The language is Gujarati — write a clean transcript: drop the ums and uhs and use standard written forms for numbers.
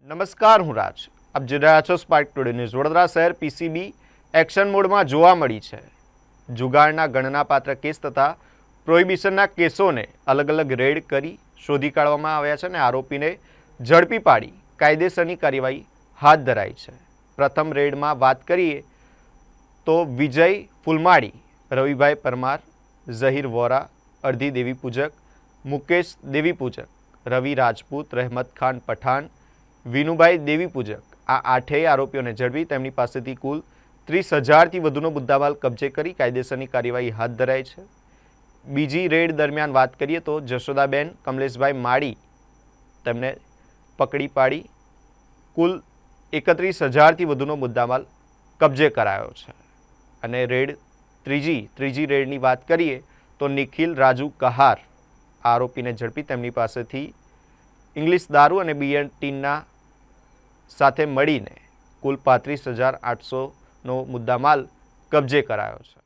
નમસ્કાર, હું રાજ. આપ જોઈ રહ્યા છો સ્પાર્ક ટુડે ન્યૂઝ. વડોદરા શહેર પીસીબી એક્શન મોડમાં જોવા મળી છે. જુગારના ગણનાપાત્ર કેસ તથા પ્રોહિબિશનના કેસોને અલગ અલગ રેડ કરી શોધી કાઢવામાં આવ્યા છે અને આરોપીને ઝડપી પાડી કાયદેસરની કાર્યવાહી હાથ ધરાઈ છે. પ્રથમ રેડમાં વાત કરીએ તો વિજય ફૂલમાળી, રવિભાઈ પરમાર, ઝહીર વોરા, અડધી દેવી પૂજક, મુકેશ દેવી પૂજક, રવિ રાજપૂત, રહેમત ખાન પઠાણ, વિનુભાઈ દેવી પૂજક, આ આઠેય આરોપીઓને ઝડપી તેમની પાસેથી કુલ 30,000થી વધુનો મુદ્દામાલ કબજે કરી કાયદેસરની કાર્યવાહી હાથ ધરાઈ છે. બીજી રેડ દરમિયાન વાત કરીએ તો જશોદાબેન કમલેશભાઈ માળી, તેમને પકડી પાડી કુલ 31,000થી વધુનો મુદ્દામાલ કબજે કરાયો છે. અને ત્રીજી રેડની વાત કરીએ તો નિખિલ રાજુ કહાર આરોપીને ઝડપી તેમની પાસેથી ઇંગ્લિશ દારૂ અને બિયર ટીનના સાથે મળીને કુલ 35,800નો મુદ્દામાલ કબજે કરાયો છે.